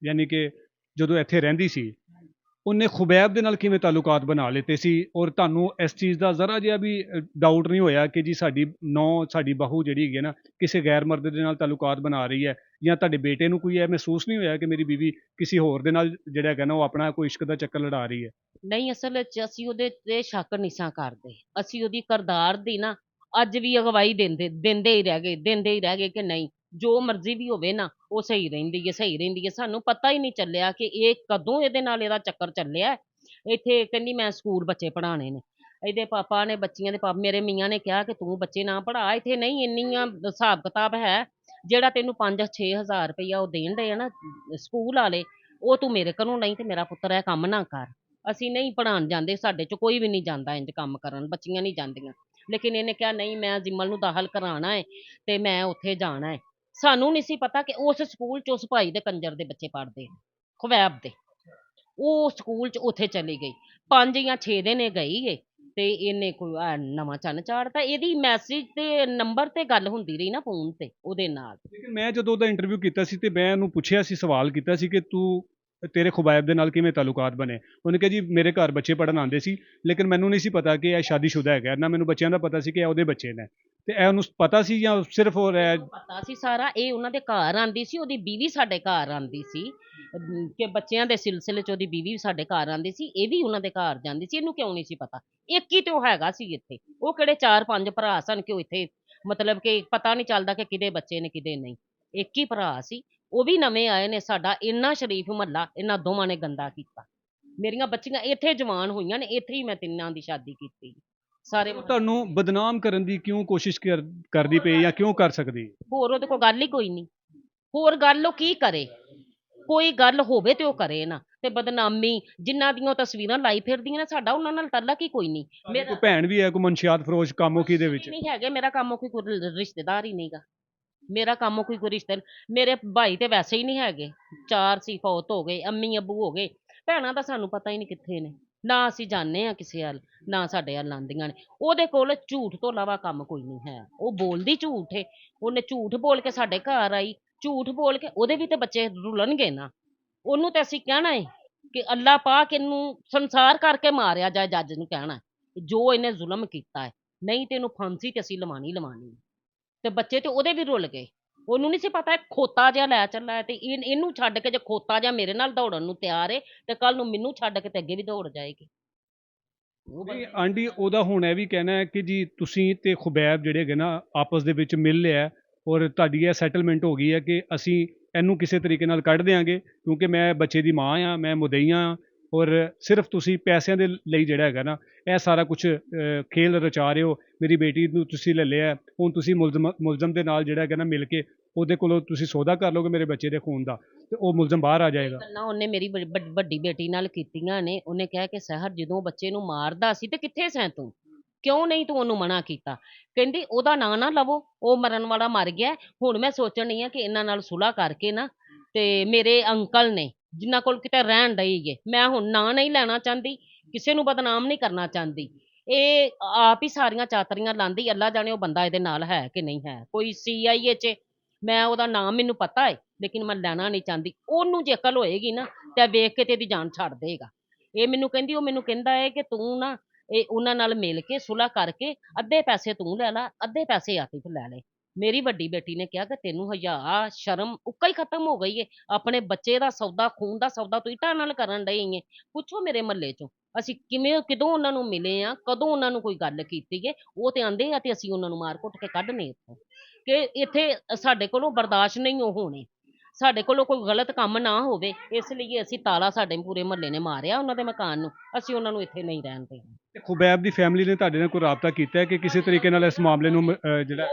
ਯਾਨੀ ਕਿ ਜਦੋਂ ਇੱਥੇ ਰਹਿੰਦੀ ਸੀ, ਉਹਨੇ ਖੁਬੈਬ ਦੇ ਨਾਲ ਕਿਵੇਂ ਤਾਲੁਕਾਤ ਬਣਾ ਲਿੱਤੇ ਸੀ, ਔਰ ਤੁਹਾਨੂੰ ਇਸ ਚੀਜ਼ ਦਾ ਜ਼ਰਾ ਜਿਹਾ ਵੀ ਡਾਊਟ ਨਹੀਂ ਹੋਇਆ ਕਿ ਜੀ ਸਾਡੀ ਨੌਂ, ਸਾਡੀ ਬਹੂ ਜਿਹੜੀ ਹੈਗੀ ਹੈ ਨਾ, ਕਿਸੇ ਗੈਰ ਮਰਦ ਦੇ ਨਾਲ ਤਾਲੁਕਾਤ ਬਣਾ ਰਹੀ ਹੈ? ਜਾਂ ਤੁਹਾਡੇ ਬੇਟੇ ਨੂੰ ਕੋਈ ਇਹ ਮਹਿਸੂਸ ਨਹੀਂ ਹੋਇਆ ਕਿ ਮੇਰੀ ਬੀਵੀ ਕਿਸੇ ਹੋਰ ਦੇ ਨਾਲ ਜਿਹੜਾ ਹੈਗਾ ਨਾ, ਉਹ ਆਪਣਾ ਕੋਈ ਇਸ਼ਕ ਦਾ ਚੱਕਰ ਲੜਾ ਰਹੀ ਹੈ? ਨਹੀਂ, ਅਸਲ ਵਿੱਚ ਅਸੀਂ ਉਹਦੇ ਤੇ ਸ਼ੱਕ ਨਹੀਂ ਸਾਂ ਕਰਦੇ। ਅਸੀਂ ਉਹਦੀ ਕਿਰਦਾਰ ਦੀ ਨਾ ਅੱਜ ਵੀ ਅਗਵਾਈ ਦਿੰਦੇ ਹੀ ਰਹਿ ਗਏ ਕਿ ਨਹੀਂ, ਜੋ ਮਰਜ਼ੀ ਵੀ ਹੋਵੇ ਨਾ, ਉਹ ਸਹੀ ਰਹਿੰਦੀ ਹੈ, ਸਹੀ ਰਹਿੰਦੀ ਹੈ। ਸਾਨੂੰ ਪਤਾ ਹੀ ਨਹੀਂ ਚੱਲਿਆ ਕਿ ਇਹ ਕਦੋਂ ਇਹਦੇ ਨਾਲ ਇਹਦਾ ਚੱਕਰ ਚੱਲਿਆ। ਇੱਥੇ ਕਹਿੰਦੀ ਮੈਂ ਸਕੂਲ ਬੱਚੇ ਪੜ੍ਹਾਉਣੇ ਨੇ। ਇਹਦੇ ਪਾਪਾ ਨੇ, ਬੱਚੀਆਂ ਦੇ ਪਾਪਾ, ਮੇਰੇ ਮੀਆਂ ਨੇ ਕਿਹਾ ਕਿ ਤੂੰ ਬੱਚੇ ਨਾ ਪੜ੍ਹਾ। ਇੱਥੇ ਨਹੀਂ ਇੰਨੀਆਂ ਹਿਸਾਬ ਕਿਤਾਬ ਹੈ, ਜਿਹੜਾ ਤੈਨੂੰ 5-6 ਹਜ਼ਾਰ ਰੁਪਈਆ ਉਹ ਦੇਣ ਦੇ ਆ ਨਾ ਸਕੂਲ ਵਾਲੇ, ਉਹ ਤੂੰ ਮੇਰੇ ਘਰੋਂ ਨਹੀਂ ਤੇ ਮੇਰਾ ਪੁੱਤਰ ਇਹ ਕੰਮ ਨਾ ਕਰ। ਅਸੀਂ ਨਹੀਂ ਪੜ੍ਹਾਉਣ ਜਾਂਦੇ, ਸਾਡੇ 'ਚ ਕੋਈ ਵੀ ਨਹੀਂ ਜਾਂਦਾ ਇੰਜ ਕੰਮ ਕਰਨ, ਬੱਚੀਆਂ ਨਹੀਂ ਜਾਂਦੀਆਂ। ਲੇਕਿਨ ਇਹਨੇ ਕਿਹਾ ਨਹੀਂ, ਮੈਂ ਜਿਮਲ ਨੂੰ ਦਾਖਲ ਕਰਾਉਣਾ ਹੈ ਤੇ ਮੈਂ ਉੱਥੇ ਜਾਣਾ ਹੈ। ਸਾਨੂੰ ਨਹੀਂ ਸੀ ਪਤਾ ਕਿ ਉਸ ਸਕੂਲ 'ਚ ਉਸ ਭਾਈ ਦੇ ਕੰਜਰ ਦੇ ਬੱਚੇ ਪੜ੍ਹਦੇ ਆ, ਖੁਬੈਬ ਦੇ। ਉਹ ਸਕੂਲ 'ਚ ਉੱਥੇ ਚਲੀ ਗਈ, 5 ਜਾਂ 6 ਦਿਨ ਇਹ ਗਈ ਏ ਤੇ ਇਹਨੇ ਕੋਈ ਨਵਾਂ ਚੰਨ ਚਾੜਤਾ। ਇਹਦੀ ਮੈਸੇਜ ਤੇ ਨੰਬਰ ਤੇ ਗੱਲ ਹੁੰਦੀ ਰਹੀ ਨਾ ਫੋਨ ਤੇ ਉਹਦੇ ਨਾਲ। ਲੇਕਿਨ ਮੈਂ ਜਦੋਂ ਉਹਦਾ ਇੰਟਰਵਿਊ ਕੀਤਾ ਸੀ ਤੇ ਮੈਂ ਉਹਨੂੰ ਪੁੱਛਿਆ ਸੀ, ਸਵਾਲ ਕੀਤਾ ਸੀ ਕਿ ਤੇਰੇ ਖੁਬਾਇਬ ਦੇ ਨਾਲ ਕਿਵੇਂ ਤਾਲੁਕਾਤ ਬਣੇ? ਉਹਨੇ ਕਿਹਾ ਜੀ ਮੇਰੇ ਘਰ ਬੱਚੇ ਪੜ੍ਹਨ ਆਉਂਦੇ ਸੀ, ਲੇਕਿਨ ਮੈਨੂੰ ਨਹੀਂ ਸੀ ਪਤਾ ਕਿ ਇਹ ਸ਼ਾਦੀशुदा ਹੈਗਾ, ਨਾ ਮੈਨੂੰ ਬੱਚਿਆਂ ਦਾ ਪਤਾ ਸੀ ਕਿ ਇਹ ਉਹਦੇ ਬੱਚੇ ਨੇ। ਤੇ ਇਹ ਉਹਨੂੰ ਪਤਾ ਸੀ ਜਾਂ ਸਿਰਫ ਉਹ ਇਹਨੂੰ ਪਤਾ ਸੀ ਸਾਰਾ। ਇਹ ਉਹਨਾਂ ਦੇ ਘਰ ਆਂਦੀ ਸੀ, ਉਹਦੀ ਬੀਵੀ ਸਾਡੇ ਘਰ ਆਂਦੀ ਸੀ, ਕਿ ਬੱਚਿਆਂ ਦੇ ਸਿਲਸਿਲੇ ਚ ਉਹਦੀ ਬੀਵੀ ਵੀ ਸਾਡੇ ਘਰ ਆਂਦੀ ਸੀ, ਇਹ ਵੀ ਉਹਨਾਂ ਦੇ ਘਰ ਜਾਂਦੀ ਸੀ। ਇਹਨੂੰ ਕਿਉਂ ਨਹੀਂ ਸੀ ਪਤਾ? ਇੱਕ ਹੀ ਤੇ ਉਹ ਹੈਗਾ ਸੀ ਇੱਥੇ, ਉਹ ਕਿਹੜੇ 4-5 ਭਰਾ ਸਨ ਕਿ ਉਹ ਇੱਥੇ ਮਤਲਬ ਕਿ ਪਤਾ ਨਹੀਂ ਚੱਲਦਾ ਕਿ ਕਿਹਦੇ ਬੱਚੇ ਨੇ ਕਿਹਦੇ ਨਹੀਂ। ਇੱਕ ਹੀ ਭਰਾ ਸੀ, ਉਹ ਵੀ ਨਵੇਂ ਆਏ ਨੇ। ਸਾਡਾ ਇੰਨਾ ਸ਼ਰੀਫ ਮਹੱਲਾ ਇਹਨਾਂ ਦੋਵਾਂ ਨੇ ਗੰਦਾ ਕੀਤਾ। ਮੇਰੀਆਂ ਬੱਚੀਆਂ ਇੱਥੇ ਜਵਾਨ ਹੋਈਆਂ ਨੇ, ਇੱਥੇ ਹੀ ਮੈਂ ਤਿੰਨਾਂ ਦੀ ਸ਼ਾਦੀ ਕੀਤੀ। ਸਾਰੇ ਉਹ ਤੁਹਾਨੂੰ ਬਦਨਾਮ ਕਰਨ ਦੀ ਕਿਉਂ ਕੋਸ਼ਿਸ਼ ਕਰਦੀ ਪਈ ਜਾਂ ਕਿਉਂ ਕਰ ਸਕਦੀ ਹੈ? ਹੋਰ ਉਹਦੇ ਕੋਲ ਗੱਲ ਹੀ ਕੋਈ ਨਹੀਂ। ਹੋਰ ਗੱਲ ਉਹ ਕੀ ਕਰੇ? ਕੋਈ ਗੱਲ ਹੋਵੇ ਤੇ ਉਹ ਕਰੇ ਨਾ। ਤੇ ਬਦਨਾਮੀ ਜਿਨ੍ਹਾਂ ਦੀਆਂ ਉਹ ਤਸਵੀਰਾਂ ਲਾਈ ਫਿਰਦੀਆਂ ਨੇ, ਸਾਡਾ ਉਹਨਾਂ ਨਾਲ ਤਾਲੁਕ ਹੀ ਕੋਈ ਨਹੀਂ। ਕੋਈ ਭੈਣ ਵੀ ਹੈ, ਕੋਈ ਮਨਸ਼ਿਆਤ ਫਰੋਸ਼ ਕਾਮੋਕੀ ਦੇ ਵਿੱਚ? ਨਹੀਂ ਹੈਗੇ। ਮੇਰਾ ਕੰਮ ਕੋਈ ਰਿਸ਼ਤੇਦਾਰ ਹੀ ਨਹੀਂਗਾ। ਮੇਰਾ ਕੰਮ ਕੋਈ ਰਿਸ਼ਤੇ, ਮੇਰੇ ਭਾਈ ਤੇ ਵੈਸੇ ਹੀ ਨਹੀਂ ਹੈਗੇ। 4 ਸੀ, ਫੌਤ ਹੋ ਗਏ, ਅੰਮੀ ਅੱਬੂ ਹੋ ਗਏ। ਭੈਣਾਂ ਦਾ ਸਾਨੂੰ ਪਤਾ ਹੀ ਨਹੀਂ ਕਿੱਥੇ ਨੇ। ਨਾ ਅਸੀਂ ਜਾਣਦੇ ਹਾਂ ਕਿਸੇ ਵੱਲ, ਨਾ ਸਾਡੇ ਵੱਲ ਆਉਂਦੀਆਂ ਨੇ। ਉਹਦੇ ਕੋਲ ਝੂਠ ਤੋਂ ਇਲਾਵਾ ਕੰਮ ਕੋਈ ਨਹੀਂ ਹੈ। ਉਹ ਬੋਲਦੀ ਝੂਠ ਏ। ਉਹਨੇ ਝੂਠ ਬੋਲ ਕੇ ਸਾਡੇ ਘਰ ਆਈ, ਝੂਠ ਬੋਲ ਕੇ ਉਹਦੇ ਵੀ ਤੇ ਬੱਚੇ ਰੁਲਣਗੇ ਨਾ। ਉਹਨੂੰ ਤੇ ਅਸੀਂ ਕਹਿਣਾ ਹੈ ਕਿ ਅੱਲਾ ਪਾਕ ਇਹਨੂੰ ਸੰਸਾਰ ਕਰਕੇ ਮਾਰਿਆ ਜਾਏ। ਜੱਜ ਨੂੰ ਕਹਿਣਾ ਹੈ ਜੋ ਇਹਨੇ ਜ਼ੁਲਮ ਕੀਤਾ ਹੈ, ਨਹੀਂ ਤੇ ਇਹਨੂੰ ਫਾਂਸੀ ਤੇ ਅਸੀਂ ਲਵਾਣੀ ਲਵਾਣੀ। ਤੇ ਬੱਚੇ ਤੇ ਉਹਦੇ ਵੀ ਰੁਲ ਗਏ। ਉਹਨੂੰ ਨਹੀਂ ਸੀ ਪਤਾ ਇਹ ਖੋਤਾ ਜਿਹਾ ਲੈ ਚੱਲਾ ਹੈ, ਤੇ ਇਹਨੂੰ ਛੱਡ ਕੇ ਜੇ ਖੋਤਾ ਜਿਹਾ ਮੇਰੇ ਨਾਲ ਦੌੜਨ ਨੂੰ ਤਿਆਰ ਹੈ, ਤੇ ਕੱਲ ਨੂੰ ਮੈਨੂੰ ਛੱਡ ਕੇ ਤੇ ਅੱਗੇ ਵੀ ਦੌੜ ਜਾਏਗੀ। ਨਹੀਂ ਆਂਟੀ, ਉਹਦਾ ਹੁਣ ਇਹ ਵੀ ਕਹਿਣਾ ਹੈ ਕਿ ਜੀ ਤੁਸੀਂ ਤੇ ਖੁਬੈਬ ਜਿਹੜੇ ਹੈਗੇ ਨਾ ਆਪਸ ਦੇ ਵਿੱਚ ਮਿਲ ਲਿਆ, ਔਰ ਤੁਹਾਡੀ ਇਹ ਸੈਟਲਮੈਂਟ ਹੋ ਗਈ ਹੈ ਕਿ ਅਸੀਂ ਇਹਨੂੰ ਕਿਸੇ ਤਰੀਕੇ ਨਾਲ ਕੱਢ ਦਿਆਂਗੇ, ਕਿਉਂਕਿ ਮੈਂ ਬੱਚੇ ਦੀ ਮਾਂ ਆ, ਮੈਂ ਮੁਦਈਆ ਹਾਂ, ਔਰ ਸਿਰਫ ਤੁਸੀਂ ਪੈਸਿਆਂ ਦੇ ਲਈ ਜਿਹੜਾ ਹੈਗਾ ਨਾ ਇਹ ਸਾਰਾ ਕੁਝ ਖੇਲ ਰਚਾ ਰਹੇ ਹੋ। ਮੇਰੀ ਬੇਟੀ ਨੂੰ ਤੁਸੀਂ ਲੈ ਲਿਆ, ਹੁਣ ਤੁਸੀਂ ਮੁਲਜ਼ਮ ਦੇ ਨਾਲ ਜਿਹੜਾ ਹੈਗਾ ਨਾ ਮਿਲ ਕੇ ਉਹਦੇ ਕੋਲੋਂ ਤੁਸੀਂ ਸੌਦਾ ਕਰ ਲਓਗੇ ਮੇਰੇ ਬੱਚੇ ਦੇ ਖੂਨ ਦਾ, ਤੇ ਉਹ ਮੁਲਜ਼ਮ ਬਾਹਰ ਆ ਜਾਏਗਾ। ਗੱਲਾਂ ਉਹਨੇ ਮੇਰੀ ਵੱਡੀ ਬੇਟੀ ਨਾਲ ਕੀਤੀਆਂ ਨੇ। ਉਹਨੇ ਕਿਹਾ ਕਿ ਸਹਿਰ ਜਦੋਂ ਬੱਚੇ ਨੂੰ ਮਾਰਦਾ ਸੀ ਤੇ ਕਿੱਥੇ ਸੈਂ ਤੂੰ? ਕਿਉਂ ਨਹੀਂ ਤੂੰ ਉਹਨੂੰ ਮਨਾ ਕੀਤਾ? ਕਹਿੰਦੀ ਉਹਦਾ ਨਾਂ ਨਾ ਲਵੋ, ਉਹ ਮਰਨ ਵਾਲਾ ਮਰ ਗਿਆ। ਹੁਣ ਮੈਂ ਸੋਚਣ ਡਈ ਆ ਕਿ ਇਹਨਾਂ ਨਾਲ ਸੁਲ੍ਹਾ ਕਰਕੇ ਨਾ, ਤੇ ਮੇਰੇ ਅੰਕਲ ਨੇ ਜਿਨ੍ਹਾਂ ਕੋਲ ਕਿਤੇ ਰਹਿਣ ਡਈ ਏ, ਮੈਂ ਹੁਣ ਨਾਂ ਨਹੀਂ ਲੈਣਾ ਚਾਹੁੰਦੀ, ਕਿਸੇ ਨੂੰ ਬਦਨਾਮ ਨਹੀਂ ਕਰਨਾ ਚਾਹੁੰਦੀ। ਇਹ ਆਪ ਹੀ ਸਾਰੀਆਂ ਚਾਤਰੀਆਂ ਲਾਂਦੀ। ਅੱਲਾ ਜਾਣੇ ਉਹ ਬੰਦਾ ਇਹਦੇ ਨਾਲ ਹੈ ਕਿ ਨਹੀਂ ਹੈ। ਕੋਈ CIA 'ਚ, ਮੈਂ ਉਹਦਾ ਨਾਮ ਮੈਨੂੰ ਪਤਾ ਹੈ, ਲੇਕਿਨ ਮੈਂ ਲੈਣਾ ਨਹੀਂ ਚਾਹੁੰਦੀ। ਉਹਨੂੰ ਜੇ ਅਕਲ ਹੋਏਗੀ ਨਾ ਤੇ ਵੇਖ ਕੇ ਤੇ ਇਹਦੀ ਜਾਨ ਛੱਡ ਦੇਗਾ। ਇਹ ਮੈਨੂੰ ਕਹਿੰਦੀ, ਉਹ ਮੈਨੂੰ ਕਹਿੰਦਾ ਹੈ ਕਿ ਤੂੰ ਨਾ ਇਹ ਉਹਨਾਂ ਨਾਲ ਮਿਲ ਕੇ ਸੁਲ੍ਹਾ ਕਰਕੇ ਅੱਧੇ ਪੈਸੇ ਤੂੰ ਲੈ ਲਾ, ਅੱਧੇ ਪੈਸੇ ਆਤਿਫ ਲੈ ਲੈ। ਮੇਰੀ ਵੱਡੀ ਬੇਟੀ ਨੇ ਕਿਹਾ ਕਿ ਤੈਨੂੰ ਹਯਾ ਸ਼ਰਮ ਉੱਕਾ ਹੀ ਖਤਮ ਹੋ ਗਈ ਏ। ਆਪਣੇ ਬੱਚੇ ਦਾ ਸੌਦਾ, ਖੂਨ ਦਾ ਸੌਦਾ ਤੂੰ ਇੱਟਾਂ ਨਾਲ ਕਰਨ ਡਈ ਏ। ਪੁੱਛੋ ਮੇਰੇ ਮਹੱਲੇ ਚੋਂ ਅਸੀਂ ਕਿਵੇਂ ਕਿਦੋਂ ਉਹਨਾਂ ਨੂੰ ਮਿਲੇ ਆ, ਕਦੋਂ ਉਹਨਾਂ ਨੂੰ ਕੋਈ ਗੱਲ ਕੀਤੀ ਏ। ਉਹ ਤੇ ਆਂਦੇ ਆ ਤੇ ਅਸੀਂ ਉਹਨਾਂ ਨੂੰ ਮਾਰ ਕੁੱਟ ਕੇ ਕੱਢਨੇ ਇੱਥੋਂ, ਕਿ ਇੱਥੇ ਸਾਡੇ ਕੋਲੋਂ ਬਰਦਾਸ਼ਤ ਨਹੀਂ ਉਹ ਹੋਣੇ। ਸਾਡੇ ਕੋਲੋਂ ਕੋਈ ਗਲਤ ਕੰਮ ਨਾ ਹੋਵੇ, ਇਸ ਲਈ ਅਸੀਂ ਤਾਲਾ ਸਾਡੇ ਪੂਰੇ ਮਹੱਲੇ ਨੇ ਮਾਰਿਆ ਉਹਨਾਂ ਦੇ ਮਕਾਨ ਨੂੰ। ਅਸੀਂ ਉਹਨਾਂ ਨੂੰ ਇੱਥੇ ਨਹੀਂ ਰਹਿਣ ਦੇਣਾ। ਤੇ ਖੁਬੈਬ ਦੀ ਫੈਮਿਲੀ ਨੇ ਤੁਹਾਡੇ ਨਾਲ ਕੋਈ ਰਾਬਤਾ ਕੀਤਾ ਹੈ ਕਿ ਕਿਸੇ ਤਰੀਕੇ ਨਾਲ ਇਸ ਮਾਮਲੇ ਨੂੰ ਜਿਹੜਾ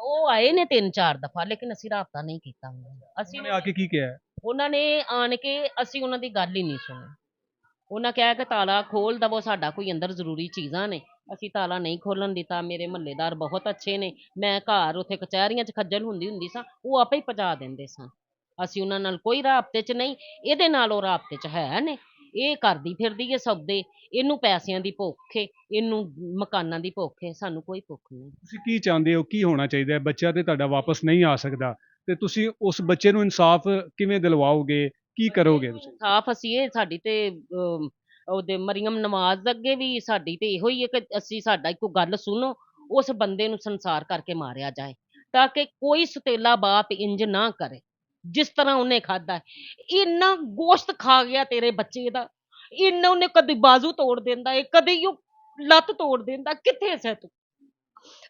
ਉਹ ਆਏ ਨੇ 3-4 ਦਫਾ, ਲੇਕਿਨ ਅਸੀਂ ਰਾਬਤਾ ਨਹੀਂ ਕੀਤਾ ਉਹਨਾਂ ਨਾਲ। ਅਸੀਂ ਉਹਨਾਂ ਨੇ ਆ ਕੇ ਕੀ ਕਿਹਾ ਹੈ? ਉਹਨਾਂ ਨੇ ਆਣ ਕੇ, ਅਸੀਂ ਉਹਨਾਂ ਦੀ ਗੱਲ ਹੀ ਨਹੀਂ ਸੁਣੀ। ਉਹਨਾਂ ਕਿਹਾ ਕਿ ਤਾਲਾ ਖੋਲ ਦਵੋ, ਸਾਡਾ ਕੋਈ ਅੰਦਰ ਜ਼ਰੂਰੀ ਚੀਜ਼ਾਂ ਨੇ। ਅਸੀਂ ਤਾਲਾ ਨਹੀਂ ਖੋਲਣ ਦਿੱਤਾ। ਮੇਰੇ ਮਹੱਲੇਦਾਰ ਬਹੁਤ ਅੱਛੇ ਨੇ। ਮੈਂ ਘਰ ਉੱਥੇ ਕਚਹਿਰੀਆਂ 'ਚ ਖੱਜਲ ਹੁੰਦੀ ਸਾਂ, ਉਹ ਆਪੇ ਹੀ ਪਹੁੰਚਾ ਦਿੰਦੇ ਸਨ। ਅਸੀਂ ਉਹਨਾਂ ਨਾਲ ਕੋਈ ਰਾਬਤੇ 'ਚ ਨਹੀਂ। ਇਹਦੇ ਨਾਲ ਉਹ ਰਾਬਤੇ 'ਚ ਹੈ ਨੇ। ਇਹ ਕਰਦੀ ਫਿਰਦੀ ਏ ਸੌਦੇ। ਇਹਨੂੰ ਪੈਸਿਆਂ ਦੀ ਭੁੱਖ ਏ, ਇਹਨੂੰ ਮਕਾਨਾਂ ਦੀ ਭੁੱਖ ਏ, ਸਾਨੂੰ ਕੋਈ ਭੁੱਖ ਨਹੀਂ। ਤੁਸੀਂ ਕੀ ਚਾਹੁੰਦੇ ਹੋ, ਕੀ ਹੋਣਾ ਚਾਹੀਦਾ ਹੈ? ਬੱਚਾ ਤੇ ਤੁਹਾਡਾ ਵਾਪਸ ਨਹੀਂ ਆ ਸਕਦਾ, ਤੇ ਤੁਸੀਂ ਉਸ ਬੱਚੇ ਨੂੰ ਇਨਸਾਫ ਕਿਵੇਂ ਦਿਲਵਾਓਗੇ, ਕੀ ਕਰੋਗੇ ਤੁਸੀਂ? ਸਾਫ਼ ਅਸੀਂ ਇਹ ਸਾਡੀ ਤੇ ਉਹਦੇ ਮਰੀਮ ਨਵਾਜ਼ ਅੱਗੇ ਵੀ ਸਾਡੀ ਤੇ ਇਹੋ ਹੀ ਹੈ ਕਿ ਅਸੀਂ ਸਾਡਾ ਇੱਕੋ ਗੱਲ ਸੁਣੋ, ਉਸ ਬੰਦੇ ਨੂੰ ਸੰਸਾਰ ਕਰਕੇ ਮਾਰਿਆ ਜਾਏ, ਤਾਂ ਕਿ ਕੋਈ ਸੁਤੇਲਾ ਬਾਪ ਇੰਜ ਨਾ ਕਰੇ ਜਿਸ ਤਰ੍ਹਾਂ ਉਹਨੇ ਖਾਦਾ। ਇੰਨਾ ਗੋਸ਼ਤ ਖਾ ਗਿਆ ਤੇਰੇ ਬੱਚੇ ਦਾ, ਇੰਨਾ ਉਹਨੇ ਕਦੀ ਬਾਜ਼ੂ ਤੋੜ ਦਿੰਦਾ ਏ, ਕਦੀ ਉਹ ਲੱਤ ਤੋੜ ਦਿੰਦਾ। ਕਿੱਥੇ ਸੈਂ ਤੂੰ?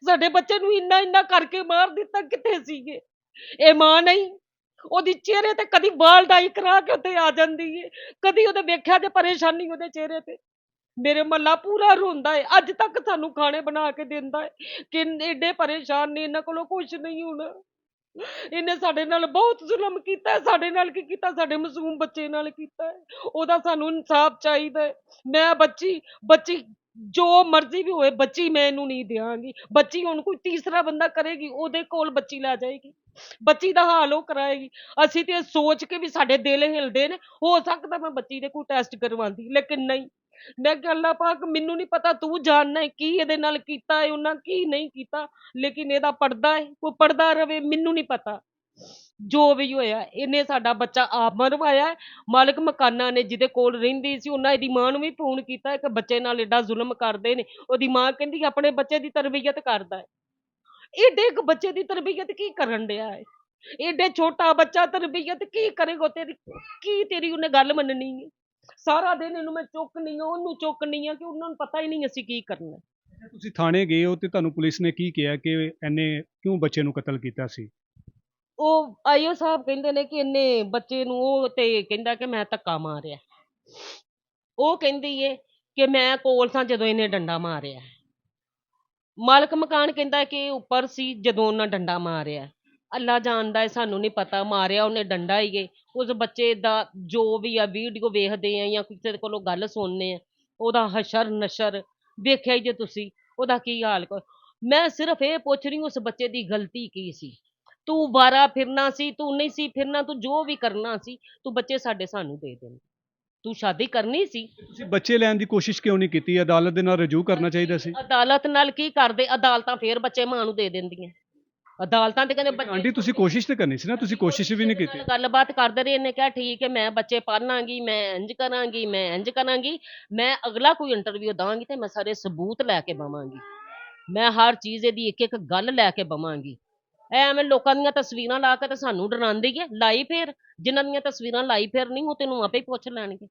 ਸਾਡੇ ਬੱਚੇ ਨੂੰ ਇੰਨਾ ਇੰਨਾ ਕਰਕੇ ਮਾਰ ਦਿੱਤਾ, ਕਿੱਥੇ ਸੀਗੇ? ਇਹ ਮਾਂ ਨਹੀਂ? ਉਹਦੀ ਚਿਹਰੇ ਤੇ ਕਦੀ ਵਾਲ ਡਾਈ ਕਰਾ ਕੇ ਉੱਤੇ ਆ ਜਾਂਦੀ ਏ, ਕਦੀ ਉਹਦੇ ਵੇਖਿਆ ਜੇ ਪਰੇਸ਼ਾਨੀ ਉਹਦੇ ਚਿਹਰੇ ਤੇ। ਮੇਰੇ ਮਹੱਲਾ ਪੂਰਾ ਰੋਂਦਾ ਏ, ਅੱਜ ਤੱਕ ਸਾਨੂੰ ਖਾਣੇ ਬਣਾ ਕੇ ਦਿੰਦਾ ਏ ਕਿ ਏਡੇ ਪਰੇਸ਼ਾਨ ਨੇ, ਇਹਨਾਂ ਕੋਲੋਂ ਕੁਛ ਨਹੀਂ ਹੋਣਾ। ਇਹਨੇ ਸਾਡੇ ਨਾਲ ਬਹੁਤ ਜ਼ੁਲਮ ਕੀਤਾ ਹੈ। ਸਾਡੇ ਨਾਲ ਕੀ ਕੀਤਾ? ਸਾਡੇ ਮਾਸੂਮ ਬੱਚੇ ਨਾਲ ਕੀਤਾ ਹੈ। ਉਹਦਾ ਸਾਨੂੰ ਇਨਸਾਫ ਚਾਹੀਦਾ ਹੈ। ਮੈਂ ਬੱਚੀ ਜੋ ਮਰਜ਼ੀ ਵੀ ਹੋਏ, ਬੱਚੀ ਮੈਂ ਇਹਨੂੰ ਨਹੀਂ ਦਿਆਂਗੀ। ਬੱਚੀ ਹੁਣ ਕੋਈ ਤੀਸਰਾ ਬੰਦਾ ਕਰੇਗੀ, ਉਹਦੇ ਕੋਲ ਬੱਚੀ ਲੈ ਜਾਏਗੀ, ਬੱਚੀ ਦਾ ਹਾਲ ਉਹ ਕਰਾਏਗੀ। ਅਸੀਂ ਤੇ ਸੋਚ ਕੇ ਵੀ ਸਾਡੇ ਦਿਲ ਹਿਲਦੇ ਨੇ। ਹੋ ਸਕਦਾ ਮੈਂ ਬੱਚੀ ਦੇ ਕੋਈ ਟੈਸਟ ਕਰਵਾਉਂਦੀ, ਲੇਕਿਨ ਨਹੀਂ। ਮੈਂ ਕਿਹਾ ਅੱਲਾ ਪਾਕ, ਮੈਨੂੰ ਨਹੀਂ ਪਤਾ, ਤੂੰ ਜਾਣਨਾ ਹੈ ਕੀ ਇਹਦੇ ਨਾਲ ਕੀਤਾ ਹੈ ਉਹਨਾਂ, ਕੀ ਨਹੀਂ ਕੀਤਾ। ਲੇਕਿਨ ਇਹਦਾ ਪੜਦਾ ਹੈ, ਕੋਈ ਪੜਦਾ ਰਵੇ, ਮੈਨੂੰ ਨਹੀਂ ਪਤਾ। ਜੋ ਵੀ ਹੋਇਆ, ਇਹਨੇ ਸਾਡਾ ਬੱਚਾ ਆਪ ਮਰਵਾਇਆ। ਮਾਲਕ ਮਕਾਨਾਂ ਨੇ ਜਿਹਦੇ ਕੋਲ ਰਹਿੰਦੀ ਸੀ, ਉਹਨਾਂ ਇਹਦੀ ਮਾਂ ਨੂੰ ਵੀ ਫੋਨ ਕੀਤਾ ਕਿ ਬੱਚੇ ਨਾਲ ਏਡਾ ਜ਼ੁਲਮ ਕਰਦੇ ਨੇ। ਉਹਦੀ ਮਾਂ ਕਹਿੰਦੀ ਆਪਣੇ ਬੱਚੇ ਦੀ ਤਰਬੀਅਤ ਕਰਦਾ ਹੈ। ਏਡੇ ਇੱਕ ਬੱਚੇ ਦੀ ਤਰਬੀਅਤ ਕੀ ਕਰਨ ਡਿਆ ਹੈ? ਏਡੇ ਛੋਟਾ ਬੱਚਾ ਤਰਬੀਅਤ ਕੀ ਕਰੇਗਾ? ਤੇਰੀ ਕੀ ਤੇਰੀ ਉਹਨੇ ਗੱਲ ਮੰਨਣੀ ਹੈ? ਸਾਰਾ ਦਿਨ ਇਹਨੂੰ ਮੈਂ ਚੁੱਕਣੀ ਆ, ਉਹਨੂੰ ਚੁੱਕਣੀ ਆ, ਕਿ ਉਹਨਾਂ ਨੂੰ ਪਤਾ ਹੀ ਨਹੀਂ ਅਸੀਂ ਕੀ ਕਰਨਾ। ਤੁਸੀਂ ਥਾਣੇ ਗਏ ਹੋ ਤੇ ਤੁਹਾਨੂੰ ਪੁਲਿਸ ਨੇ ਕੀ ਕਿਹਾ ਕਿ ਇਹਨੇ ਕਿਉਂ ਬੱਚੇ ਨੂੰ ਕਤਲ ਕੀਤਾ ਸੀ? ਉਹ ਆਈਓ ਸਾਹਿਬ ਕਹਿੰਦੇ ਨੇ ਕਿ ਇਹਨੇ ਬੱਚੇ ਨੂੰ, ਉਹ ਤੇ ਕਹਿੰਦਾ ਕਿ ਮੈਂ ਧੱਕਾ ਮਾਰਿਆ। ਉਹ ਕਹਿੰਦੀ ਏ ਕਿ ਮੈਂ ਕੋਲ ਸਾਂ ਜਦੋਂ ਇਹਨੇ ਡੰਡਾ ਮਾਰਿਆ। ਮਾਲਕ ਮਕਾਨ ਕਹਿੰਦਾ ਕਿ ਉੱਪਰ ਸੀ ਜਦੋਂ ਉਹਨਾਂ ਡੰਡਾ ਮਾਰਿਆ। ਅੱਲਾ ਜਾਣਦਾ ਹੈ, ਸਾਨੂੰ ਨਹੀਂ ਪਤਾ। ਮਾਰਿਆ ਉਹਨੇ ਡੰਡਾ ਹੀ ਏ। ਉਸ ਬੱਚੇ ਦਾ ਜੋ ਵੀ ਆ ਵੀਡੀਓ ਵੇਖਦੇ ਆ ਜਾਂ ਕਿਸੇ ਕੋਲੋਂ ਗੱਲ ਸੁਣਨੇ ਆ, ਉਹਦਾ ਹਸ਼ਰ ਨਸ਼ਰ ਵੇਖਿਆ ਹੀ ਜੇ ਤੁਸੀਂ, ਉਹਦਾ ਕੀ ਹਾਲ ਮੈਂ ਸਿਰਫ ਇਹ ਪੁੱਛ ਰਹੀ, ਉਸ ਬੱਚੇ ਦੀ ਗਲਤੀ ਕੀ ਸੀ? ਤੂੰ ਵਾਰਾ ਫਿਰਨਾ ਸੀ, ਤੂੰ ਨਹੀਂ ਸੀ ਫਿਰਨਾ, ਤੂੰ ਜੋ ਵੀ ਕਰਨਾ ਸੀ, ਤੂੰ ਬੱਚੇ ਸਾਡੇ ਸਾਨੂੰ ਦੇ ਦੇਣ। ਤੂੰ ਸ਼ਾਦੀ ਕਰਨੀ ਸੀ। ਤੁਸੀਂ ਬੱਚੇ ਲੈਣ ਦੀ ਕੋਸ਼ਿਸ਼ ਕਿਉਂ ਨਹੀਂ ਕੀਤੀ? ਅਦਾਲਤ ਦੇ ਨਾਲ ਰਜੂਅ ਕਰਨਾ ਚਾਹੀਦਾ ਸੀ। ਅਦਾਲਤ ਨਾਲ ਕੀ ਕਰਦੇ? ਅਦਾਲਤਾਂ ਫੇਰ ਬੱਚੇ ਮਾਂ ਨੂੰ ਦੇ ਦਿੰਦੀਆਂ। ਅਦਾਲਤਾਂ ਤੇ ਕਹਿੰਦੇ ਬੱਚੇ, ਆਂਟੀ ਤੁਸੀਂ ਕੋਸ਼ਿਸ਼ ਤੇ ਕਰਨੀ ਸੀ ਨਾ, ਤੁਸੀਂ ਕੋਸ਼ਿਸ਼ ਵੀ ਨਹੀਂ ਕੀਤੀ। ਗੱਲਬਾਤ ਕਰਦੇ ਰਹੇ। ਇਹਨੇ ਕਿਹਾ ਠੀਕ ਹੈ, ਮੈਂ ਬੱਚੇ ਪਾਲਾਂਗੀ, ਮੈਂ ਇੰਜ ਕਰਾਂਗੀ, ਮੈਂ ਇੰਜ ਕਰਾਂਗੀ। ਮੈਂ ਅਗਲਾ ਕੋਈ ਇੰਟਰਵਿਊ ਦਾਂਗੀ ਤੇ ਮੈਂ ਸਾਰੇ ਸਬੂਤ ਲੈ ਕੇ ਬਵਾਂਗੀ। ਮੈਂ ਹਰ ਚੀਜ਼ ਇਹਦੀ ਇੱਕ ਇੱਕ ਗੱਲ ਲੈ ਕੇ ਬਵਾਂਗੀ। ਐਵੇਂ ਲੋਕਾਂ ਦੀਆਂ ਤਸਵੀਰਾਂ ਲਾ ਕੇ ਤੇ ਸਾਨੂੰ ਡਰਾਉਂਦੀ ਹੈ। ਲਾਈ ਫੇਰ, ਜਿਨ੍ਹਾਂ ਦੀਆਂ ਤਸਵੀਰਾਂ ਲਾਈ ਫੇਰ ਨਹੀਂ, ਉਹ ਤੈਨੂੰ ਆਪੇ ਪੁੱਛ ਲੈਣਗੇ।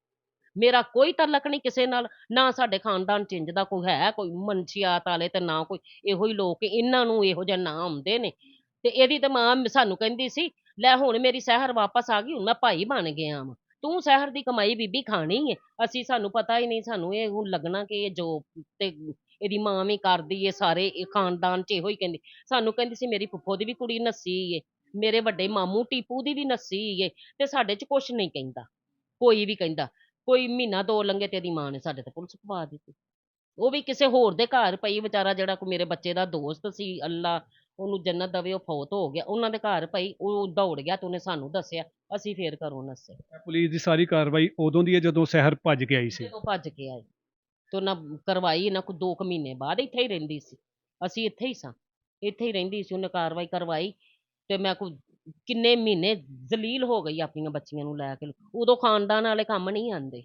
ਮੇਰਾ ਕੋਈ ਤਾਲਕ ਨਹੀਂ ਕਿਸੇ ਨਾਲ, ਨਾ ਸਾਡੇ ਖਾਨਦਾਨ ਚ ਇੰਜ ਦਾ ਕੋਈ ਹੈ, ਕੋਈ ਮਨਸ਼ੀਆਤ ਵਾਲੇ, ਤੇ ਨਾ ਕੋਈ ਇਹੋ ਹੀ ਲੋਕ, ਇਹਨਾਂ ਨੂੰ ਇਹੋ ਜਿਹੇ ਨਾਂ ਆਉਂਦੇ ਨੇ। ਤੇ ਇਹਦੀ ਤਾਂ ਮਾਂ ਸਾਨੂੰ ਕਹਿੰਦੀ ਸੀ, ਲੈ ਹੁਣ ਮੇਰੀ ਸਹਿਰ ਵਾਪਸ ਆ ਗਈ, ਹੁਣ ਮੈਂ ਭਾਈ ਬਣ ਗਿਆ ਵਾਂ, ਤੂੰ ਸਹਿਰ ਦੀ ਕਮਾਈ ਬੀਬੀ ਖਾਣੀ ਹੈ। ਅਸੀਂ, ਸਾਨੂੰ ਪਤਾ ਹੀ ਨਹੀਂ, ਸਾਨੂੰ ਇਹ ਹੁਣ ਲੱਗਣਾ ਕਿ ਇਹ ਜੋ ਤੇ ਇਹਦੀ ਮਾਂ ਵੀ ਕਰਦੀ ਏ, ਸਾਰੇ ਇਹ ਖਾਨਦਾਨ ਚ ਇਹੋ ਹੀ ਕਹਿੰਦੀ। ਸਾਨੂੰ ਕਹਿੰਦੀ ਸੀ ਮੇਰੀ ਫੁੱਫੋ ਦੀ ਵੀ ਕੁੜੀ ਨੱਸੀ ਏ, ਮੇਰੇ ਵੱਡੇ ਮਾਮੂ ਟੀਪੂ ਦੀ ਵੀ ਨੱਸੀ ਏ, ਤੇ ਸਾਡੇ ਚ ਕੁਛ ਨਹੀਂ ਕਹਿੰਦਾ, ਕੋਈ ਵੀ ਕਹਿੰਦਾ। ਕੋਈ ਮਹੀਨਾ ਦੋ ਲੰਘੇ ਤੇ ਇਹਦੀ ਮਾਂ ਨੇ ਸਾਡੇ ਤੇ ਪੁਲਿਸ ਪਵਾ ਦਿੱਤੀ। ਉਹ ਵੀ ਕਿਸੇ ਹੋਰ ਦੇ ਘਰ ਪਈ, ਵਿਚਾਰਾ ਜਿਹੜਾ ਕੋਈ ਮੇਰੇ ਬੱਚੇ ਦਾ ਦੋਸਤ ਸੀ, ਅੱਲਾ ਉਹਨੂੰ ਜੰਨਤ ਦਵੇ, ਉਹ ਫੌਤ ਹੋ ਗਿਆ, ਉਹਨਾਂ ਦੇ ਘਰ ਪਈ। ਉਹ ਦੌੜ ਗਿਆ ਤੇ ਉਹਨੇ ਸਾਨੂੰ ਦੱਸਿਆ, ਅਸੀਂ ਫੇਰ ਘਰੋਂ ਨੱਸੇ। ਪੁਲਿਸ ਦੀ ਸਾਰੀ ਕਾਰਵਾਈ ਉਦੋਂ ਦੀ ਹੈ ਜਦੋਂ ਸਹਿਰ ਭੱਜ ਕੇ ਆਈ ਸੀ। ਜਦੋਂ ਭੱਜ ਕੇ ਆਏ ਤੇ ਉਹਨਾਂ ਕਰਵਾਈ, ਇਹਨਾਂ ਕੋਈ 2 ਮਹੀਨੇ ਬਾਅਦ ਇੱਥੇ ਹੀ ਰਹਿੰਦੀ ਸੀ। ਅਸੀਂ ਇੱਥੇ ਹੀ ਸਾਂ, ਇੱਥੇ ਹੀ ਰਹਿੰਦੀ ਸੀ। ਉਹਨੇ ਕਾਰਵਾਈ ਕਰਵਾਈ ਤੇ ਮੈਂ ਕੋਈ ਕਿੰਨੇ ਮਹੀਨੇ ਜ਼ਲੀਲ ਹੋ ਗਈ ਆਪਣੀਆਂ ਬੱਚੀਆਂ ਨੂੰ ਲੈ ਕੇ। ਉਦੋਂ ਖਾਨਦਾਨ ਵਾਲੇ ਕੰਮ ਨਹੀਂ ਆਉਂਦੇ,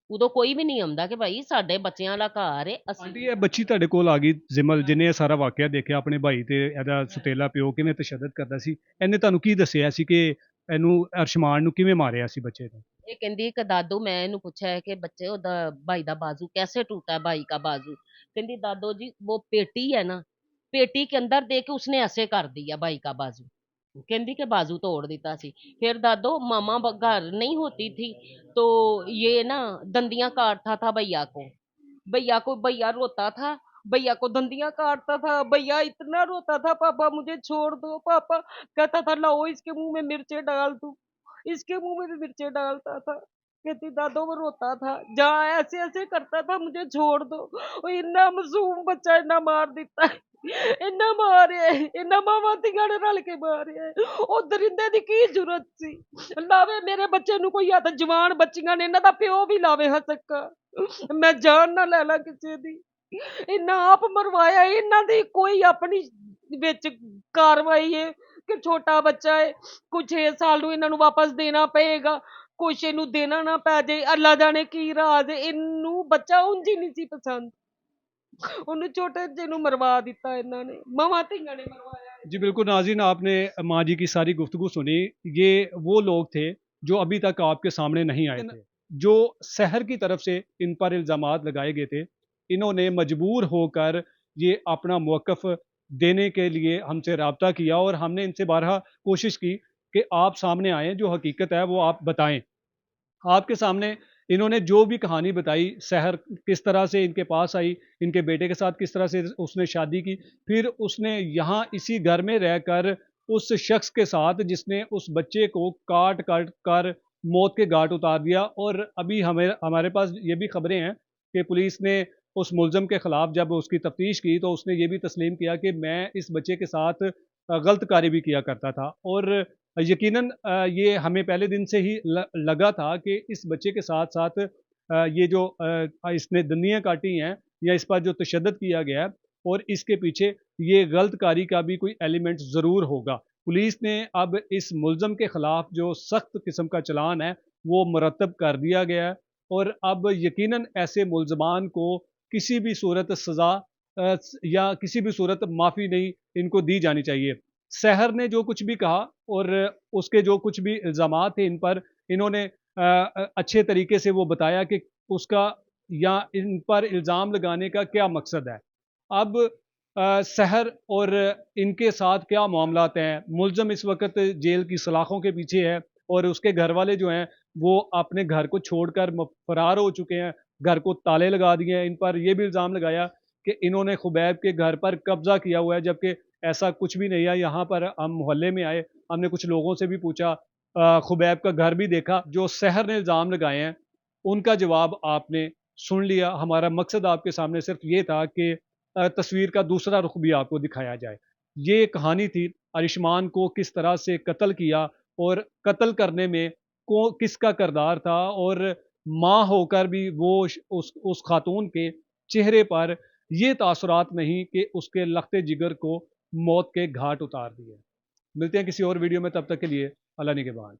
ਉਦੋਂ ਕੋਈ ਵੀ ਨਹੀਂ ਆਉਂਦਾ ਕਿ ਭਾਈ ਸਾਡੇ ਬੱਚਿਆਂ ਦਾ ਘਰ ਹੈ। ਅਸੀਂ ਆਂਟੀ ਇਹ ਬੱਚੀ ਤੁਹਾਡੇ ਕੋਲ ਆ ਗਈ ਜਿਮਲ, ਜਿਹਨੇ ਇਹ ਸਾਰਾ ਵਾਕਿਆ ਦੇਖਿਆ, ਆਪਣੇ ਭਾਈ ਤੇ ਇਹਦਾ ਸੁਤੇਲਾ ਪਿਓ ਕਿਵੇਂ ਤਸ਼ੱਦਦ ਕਰਦਾ ਸੀ, ਇਹਨੇ ਤੁਹਾਨੂੰ ਕੀ ਦੱਸਿਆ ਸੀ ਕਿ ਇਹਨੂੰ ਅਰਸ਼ਮਾਨ ਨੂੰ ਕਿਵੇਂ ਮਾਰਿਆ ਸੀ ਬੱਚੇ ਨੂੰ? ਇਹ ਕਹਿੰਦੀ कि दादू, मैं इन्हू पूछा है कि बच्चे ओदा भाई दा बाजू कैसे टूटा है, भाई का बाजू। कहती दादो जी वो पेटी है ना, पेटी के अंदर दे के उसने ऐसे कर दिया भाई का बाजू। कहती कि बाजू तोड़ देता सी। फिर दादो मामा घर नहीं होती थी तो ये ना दंदियां काटता था भैया को, भैया रोता था, भैया को दंदियां काटता था। भैया इतना रोता था, पापा मुझे छोड़ दो पापा। कहता था लाओ इसके मुंह में मिर्चे डाल दूं, इसके मुंह में भी मिर्चे डालता था। कहती दादो वो रोता था, जा ऐसे ऐसे करता था, मुझे छोड़ दो। ਉਹ ਇੰਨਾ ਮਾਸੂਮ ਬੱਚਾ ਇੰਨਾ ਮਾਰ ਦਿੱਤਾ, ਇੰਨਾ ਮਾਰਿਆ, ਇੰਨਾ ਮਾਵਾਂ ਧੀਆਂ ਨੇ ਰਲ ਕੇ ਮਾਰਿਆ। ਉਹ ਦਰਿੰਦੇ ਦੀ ਕੀ ਜ਼ਰੂਰਤ ਸੀ? ਲਾਵੇ ਮੇਰੇ ਬੱਚੇ ਨੂੰ ਕੋਈ, ਆ ਤਾਂ ਜਵਾਨ ਬੱਚੀਆਂ ਨੇ, ਇਹਨਾਂ ਦਾ ਪਿਓ ਵੀ ਲਾਵੇ ਹਸਕਾ, ਮੈਂ ਜਾਨ ਨਾ ਲੈ ਲਾ ਕਿਸੇ ਦੀ। ਇਹਨਾਂ ਆਪ ਮਰਵਾਇਆ, ਇਹਨਾਂ ਦੀ ਕੋਈ ਆਪਣੀ ਵਿੱਚ ਕਾਰਵਾਈ ਹੈ ਕਿ ਛੋਟਾ ਬੱਚਾ ਹੈ, ਕੁਝ 6 ਸਾਲ ਨੂੰ ਇਹਨਾਂ ਨੂੰ ਵਾਪਸ ਦੇਣਾ ਪਏਗਾ, ਕੁਛ ਇਹਨੂੰ ਦੇਣਾ ਨਾ ਪੈ ਜੇ, ਅੱਲਾ ਜਾਣੇ ਕੀ ਰਾਜ। ਇਹਨੂੰ ਬੱਚਾ ਉਂਝ ਹੀ ਨਹੀਂ ਸੀ ਪਸੰਦ, ਉਹਨੂੰ ਛੋਟੇ ਜਿਹੇ ਨੂੰ ਮਰਵਾ ਦਿੱਤਾ ਇਹਨਾਂ ਨੇ, ਮਾਵਾਂ ਧੀਆਂ ਨੇ ਮਰਵਾਇਆ। जी बिल्कुल नाज़रीन, आपने माँ जी की सारी गुफ्तगू सुनी। ये वो लोग थे जो अभी तक आपके सामने नहीं आए थे, जो शहर की तरफ से इन पर इल्ज़ामात लगाए गए थे। इन्होंने मजबूर होकर ये अपना मौक़िफ़ देने के लिए हमसे रब्ता किया और हमने इनसे बारहा कोशिश की कि आप सामने आएँ, जो हकीकत है वो आप बताएँ। आपके सामने इन्होंने जो भी कहानी बताई, शहर किस तरह से इनके पास आई, इनके बेटे के साथ किस तरह से उसने शादी की, फिर उसने यहाँ इसी घर में रहकर उस शख्स के साथ जिसने उस बच्चे को काट काट कर मौत के घाट उतार दिया। और अभी हमें हमारे पास ये भी खबरें हैं कि पुलिस ने उस मुलज़म के ख़िलाफ़ जब उसकी तफ्तीश की तो उसने ये भी तस्लीम किया कि मैं इस बच्चे के साथ गलत कार्य भी किया करता था। और यकीनन ये हमें पहले दिन से ही लगा था कि इस बच्चे के साथ साथ ये जो इसने दंदियाँ काटी हैं या इस पर जो तशद्दुद किया गया है, और इसके पीछे ये गलतकारी का भी कोई एलिमेंट ज़रूर होगा। पुलिस ने अब इस मुलज़म के ख़िलाफ़ जो सख्त किस्म का चलान है वो मुरतब कर दिया गया है, और अब यकीनन ऐसे मुलज़मान को किसी भी सूरत सज़ा या किसी भी सूरत माफ़ी नहीं इनको दी जानी चाहिए। सहर ने जो कुछ भी कहा और उसके जो कुछ भी इल्ज़ामात थे इन पर, इन्होंने अच्छे तरीके से वो बताया कि उसका या इन पर इल्ज़ाम लगाने का क्या मकसद है। अब सहर और इनके साथ क्या मामलात हैं, मुलज़म इस वक़्त जेल की सलाखों के पीछे है और उसके घरवाले जो हैं वो अपने घर को छोड़कर फ़रार हो चुके हैं, घर को ताले लगा दिए हैं। इन पर ये भी इल्ज़ाम लगाया कि इन्होंने खुबैब के घर पर कब्ज़ा किया हुआ है, जबकि ऐसा कुछ भी नहीं है। यहाँ पर हम मोहल्ले में आए, हमने कुछ लोगों से भी पूछा, खुबैब का घर भी देखा। जो सहर ने इल्ज़ाम लगाए हैं, उनका जवाब आपने सुन लिया। हमारा मकसद आपके सामने सिर्फ़ ये था कि तस्वीर का दूसरा रुख भी आपको दिखाया जाए। ये कहानी थी अरिशमान को किस तरह से कत्ल किया और कत्ल करने में को किसका किरदार था, और माँ होकर भी वो उस खातून के चेहरे पर ये तासुरात नहीं कि उसके लख्ते जिगर को मौत के घाट उतार दिए। मिलते हैं किसी और वीडियो में, तब तक के लिए अल्लाह निगहबान।